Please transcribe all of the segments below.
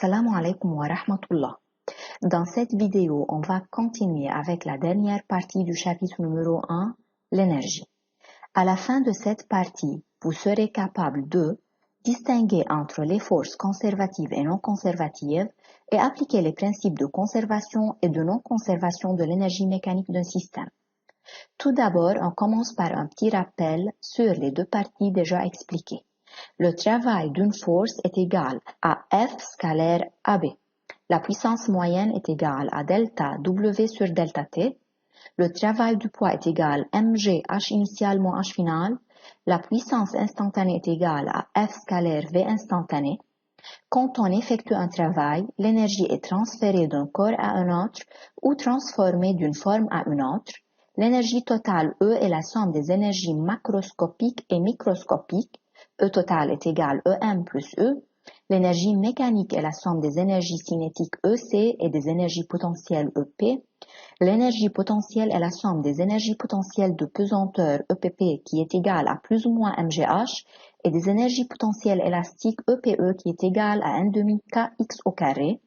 Assalamu alaikum wa rahmatullah. Dans cette vidéo, on va continuer avec la dernière partie du chapitre numéro 1, l'énergie. À la fin de cette partie, vous serez capable de distinguer entre les forces conservatives et non conservatives et appliquer les principes de conservation et de non-conservation de l'énergie mécanique d'un système. Tout d'abord, on commence par un petit rappel sur les deux parties déjà expliquées. Le travail d'une force est égal à F scalaire AB. La puissance moyenne est égale à delta W sur delta T. Le travail du poids est égal à mg H initial moins H final. La puissance instantanée est égale à F scalaire V instantané. Quand on effectue un travail, l'énergie est transférée d'un corps à un autre ou transformée d'une forme à une autre. L'énergie totale E est la somme des énergies macroscopiques et microscopiques. E total est égal à EM plus E. L'énergie mécanique est la somme des énergies cinétiques EC et des énergies potentielles EP. L'énergie potentielle est la somme des énergies potentielles de pesanteur EPP qui est égale à plus ou moins mgh et des énergies potentielles élastiques EPE qui est égale à 1/2 kx au carré.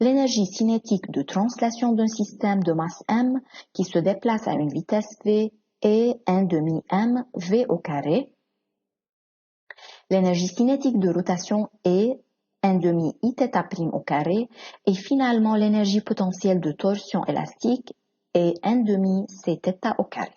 L'énergie cinétique de translation d'un système de masse m qui se déplace à une vitesse v est 1/2 m v au carré. L'énergie cinétique de rotation est 1/2 Iθ' au carré et finalement l'énergie potentielle de torsion élastique est 1/2 Cθ au carré.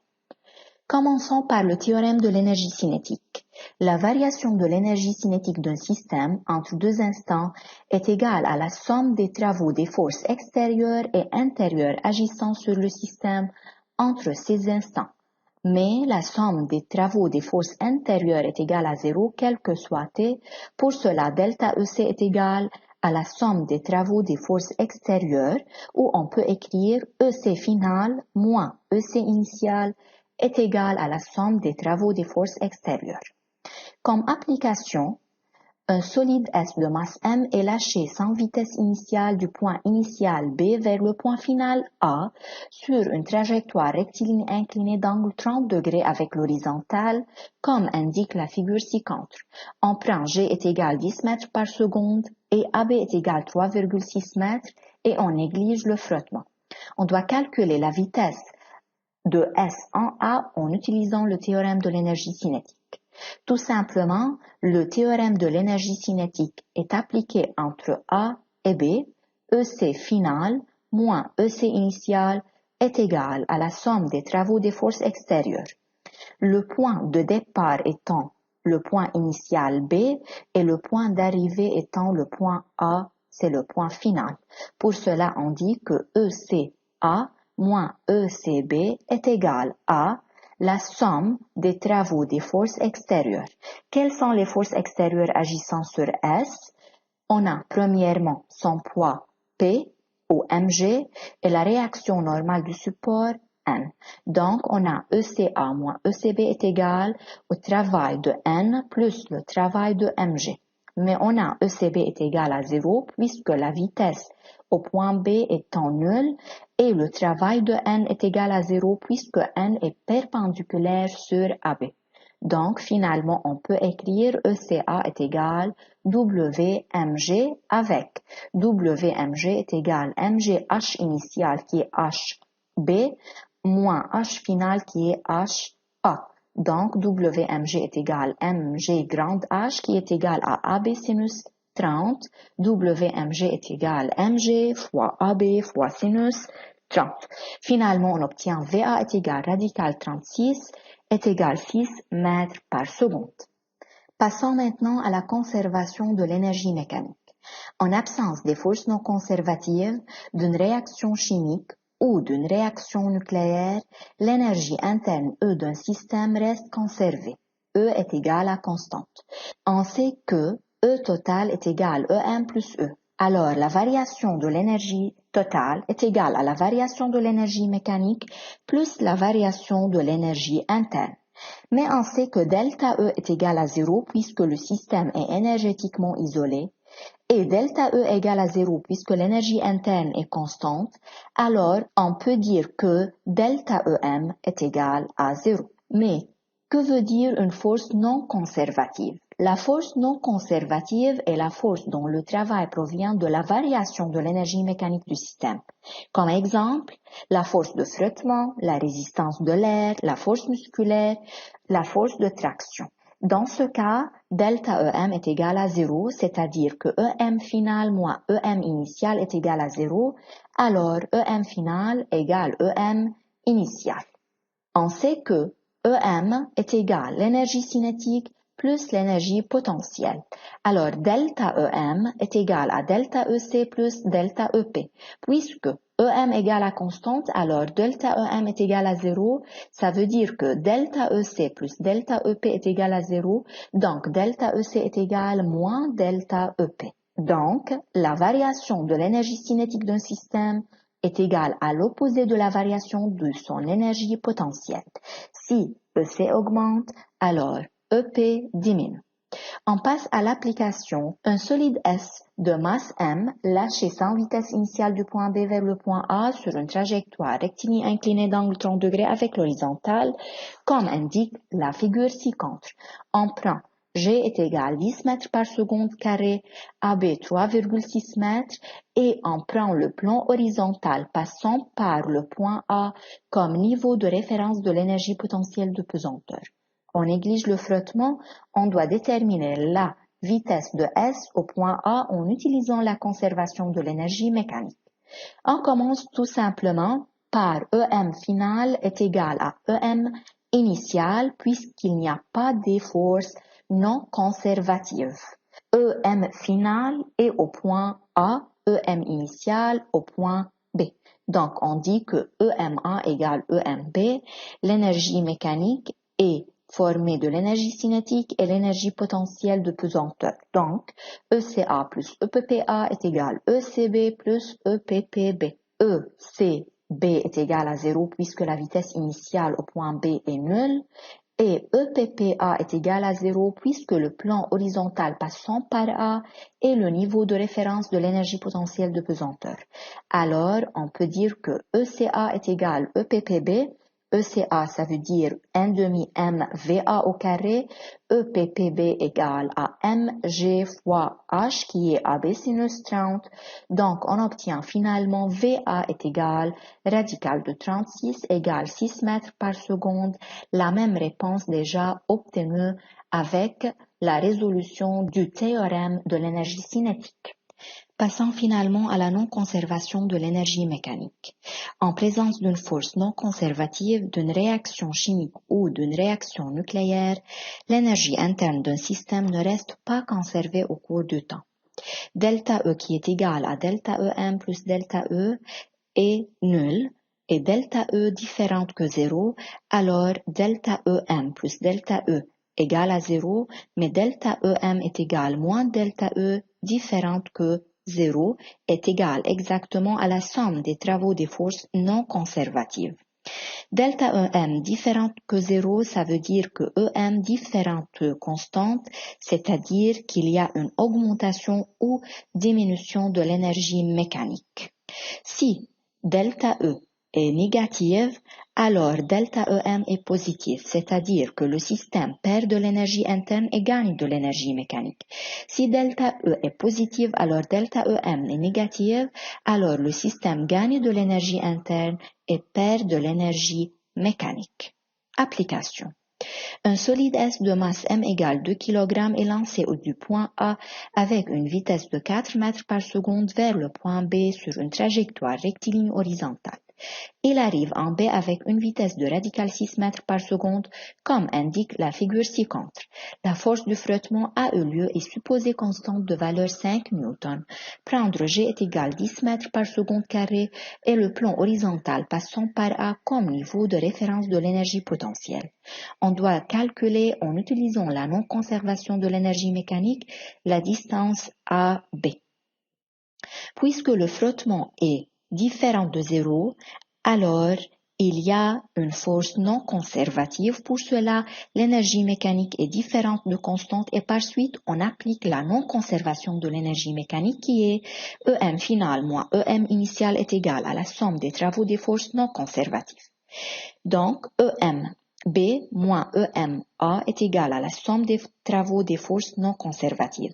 Commençons par le théorème de l'énergie cinétique. La variation de l'énergie cinétique d'un système entre deux instants est égale à la somme des travaux des forces extérieures et intérieures agissant sur le système entre ces instants. Mais la somme des travaux des forces intérieures est égale à 0, quel que soit T. Pour cela, delta EC est égal à la somme des travaux des forces extérieures, où on peut écrire EC final moins EC initial est égal à la somme des travaux des forces extérieures. Comme application, un solide S de masse m est lâché sans vitesse initiale du point initial B vers le point final A sur une trajectoire rectiligne inclinée d'angle 30 degrés avec l'horizontale, comme indique la figure ci-contre. On prend G est égal 10 mètres par seconde et AB est égal 3,6 mètres et on néglige le frottement. On doit calculer la vitesse de S en A en utilisant le théorème de l'énergie cinétique. Tout simplement, le théorème de l'énergie cinétique est appliqué entre A et B. EC final moins EC initial est égal à la somme des travaux des forces extérieures. Le point de départ étant le point initial B et le point d'arrivée étant le point A, c'est le point final. Pour cela, on dit que ECA moins ECB est égal à la somme des travaux des forces extérieures. Quelles sont les forces extérieures agissant sur S? On a premièrement son poids P ou mg et la réaction normale du support N. Donc, on a ECA moins ECB est égal au travail de N plus le travail de mg. Mais on a ECB est égal à 0 puisque la vitesse au point B étant nulle et le travail de N est égal à 0 puisque N est perpendiculaire sur AB. Donc, finalement, on peut écrire ECA est égal WMG avec WMG est égal MGH initial qui est HB moins H final qui est HA. Donc, WMG est égal MG grande H qui est égal à AB sinus 30. WMG est égal MG fois AB fois sinus 30. Finalement, on obtient VA est égal radical 36 est égal 6 mètres par seconde. Passons maintenant à la conservation de l'énergie mécanique. En absence des forces non conservatives, d'une réaction chimique ou d'une réaction nucléaire, l'énergie interne E d'un système reste conservée. E est égal à constante. On sait que E total est égal à EM plus E. Alors, la variation de l'énergie totale est égale à la variation de l'énergie mécanique plus la variation de l'énergie interne. Mais on sait que delta E est égal à 0 puisque le système est énergétiquement isolé et delta E égale à 0 puisque l'énergie interne est constante, alors on peut dire que delta EM est égal à 0. Mais que veut dire une force non conservative? La force non conservative est la force dont le travail provient de la variation de l'énergie mécanique du système. Comme exemple, la force de frottement, la résistance de l'air, la force musculaire, la force de traction. Dans ce cas, delta EM est égal à 0, c'est-à-dire que EM final moins EM initial est égal à 0, alors EM final égale EM initial. On sait que EM est égal à l'énergie cinétique plus l'énergie potentielle. Alors, delta EM est égal à delta EC plus delta EP. Puisque EM égale à constante, alors delta EM est égal à 0. Ça veut dire que delta EC plus delta EP est égal à 0. Donc, delta EC est égal moins delta EP. Donc, la variation de l'énergie cinétique d'un système est égale à l'opposé de la variation de son énergie potentielle. Si EC augmente, alors EP diminue. On passe à l'application. Un solide S de masse M lâché sans vitesse initiale du point B vers le point A sur une trajectoire rectiligne inclinée d'angle 30 degrés avec l'horizontale, comme indique la figure ci-contre. On prend G est égal à 10 mètres par seconde carré, AB 3,6 mètres et on prend le plan horizontal passant par le point A comme niveau de référence de l'énergie potentielle de pesanteur. On néglige le frottement, on doit déterminer la vitesse de S au point A en utilisant la conservation de l'énergie mécanique. On commence tout simplement par EM final est égal à EM initial puisqu'il n'y a pas de force non conservative. EM final est au point A, EM initial au point B. Donc on dit que EMA égale EMB, l'énergie mécanique est formée de l'énergie cinétique et l'énergie potentielle de pesanteur. Donc, ECA plus EPPA est égal à ECB plus EPPB. ECB est égal à 0 puisque la vitesse initiale au point B est nulle. Et EPPA est égal à 0 puisque le plan horizontal passant par A est le niveau de référence de l'énergie potentielle de pesanteur. Alors, on peut dire que ECA est égal à EPPB. ECA, ça veut dire 1/2 MVA au carré. EPPB égale à mg fois h qui est AB sinus 30. Donc, on obtient finalement VA est égal radical de 36 égale 6 mètres par seconde. La même réponse déjà obtenue avec la résolution du théorème de l'énergie cinétique. Passons finalement à la non-conservation de l'énergie mécanique. En présence d'une force non conservative, d'une réaction chimique ou d'une réaction nucléaire, l'énergie interne d'un système ne reste pas conservée au cours du temps. Delta E qui est égal à delta EM plus delta E est nul et delta E différente que 0, alors delta EM plus delta E égale à 0, mais delta EM est égal moins delta E différente que 0 est égal exactement à la somme des travaux des forces non conservatives. Delta EM différente que 0, ça veut dire que EM différente que constante, c'est-à-dire qu'il y a une augmentation ou diminution de l'énergie mécanique. Si delta E est négative, alors delta EM est positif, c'est-à-dire que le système perd de l'énergie interne et gagne de l'énergie mécanique. Si delta E est positive, alors delta EM est négative, alors le système gagne de l'énergie interne et perd de l'énergie mécanique. Application. Un solide S de masse M égale 2 kg est lancé du point A avec une vitesse de 4 mètres par seconde vers le point B sur une trajectoire rectiligne horizontale. Il arrive en B avec une vitesse de radical 6 mètres par seconde, comme indique la figure ci-contre. La force du frottement a eu lieu et supposée constante de valeur 5 newtons. Prendre G est égal à 10 mètres par seconde carré et le plan horizontal passant par A comme niveau de référence de l'énergie potentielle. On doit calculer en utilisant la non-conservation de l'énergie mécanique la distance AB. Puisque le frottement est différent de 0, alors il y a une force non conservative. Pour cela, l'énergie mécanique est différente de constante et par suite, on applique la non-conservation de l'énergie mécanique qui est EM final moins EM initial est égal à la somme des travaux des forces non conservatives. Donc, EM B moins EMA est égal à la somme des travaux des forces non conservatives.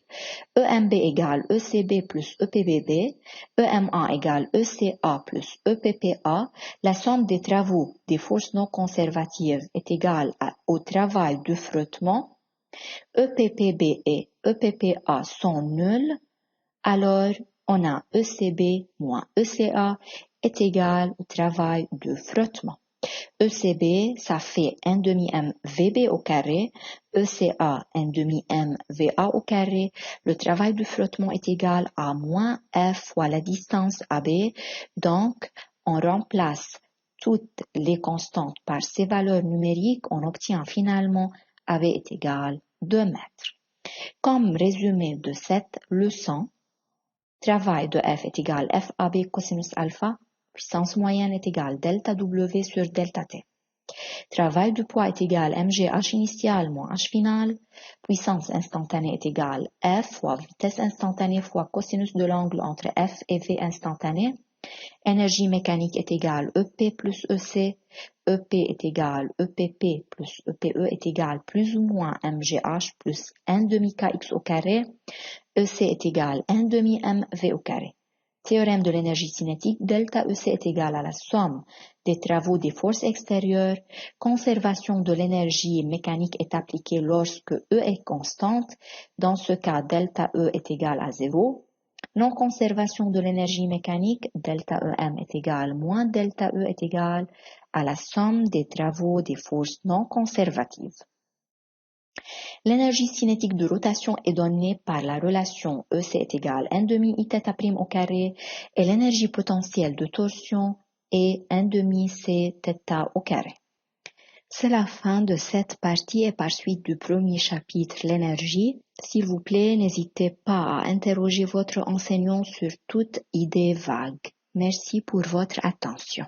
EMB égale ECB plus EPBB, EMA égale ECA plus EPPA. La somme des travaux des forces non conservatives est égale au travail de frottement. EPPB et EPPA sont nuls, alors on a ECB moins ECA est égal au travail de frottement. ECB, ça fait 1 demi m VB au carré, ECA 1 demi m VA au carré. Le travail de frottement est égal à moins F fois la distance AB. Donc, on remplace toutes les constantes par ces valeurs numériques. On obtient finalement AB est égal 2 mètres. Comme résumé de cette leçon, travail de F est égal FAB cosinus alpha. Puissance moyenne est égale delta W sur delta T. Travail de poids est égal mgh initial moins h final. Puissance instantanée est égale F fois vitesse instantanée fois cosinus de l'angle entre F et V instantané. Énergie mécanique est égale EP plus EC. EP est égal EPP plus EPE est égal plus ou moins mgh plus 1 demi kx au carré. EC est égal 1 demi mv au carré. Théorème de l'énergie cinétique, delta EC est égal à la somme des travaux des forces extérieures. Conservation de l'énergie mécanique est appliquée lorsque E est constante. Dans ce cas, delta E est égal à 0. Non-conservation de l'énergie mécanique, delta EM est égal moins delta E est égal à la somme des travaux des forces non conservatives. L'énergie cinétique de rotation est donnée par la relation EC est égal 1 demi I θ' au carré et l'énergie potentielle de torsion est 1 demi C θ au carré. C'est la fin de cette partie et par suite du premier chapitre, l'énergie. S'il vous plaît, n'hésitez pas à interroger votre enseignant sur toute idée vague. Merci pour votre attention.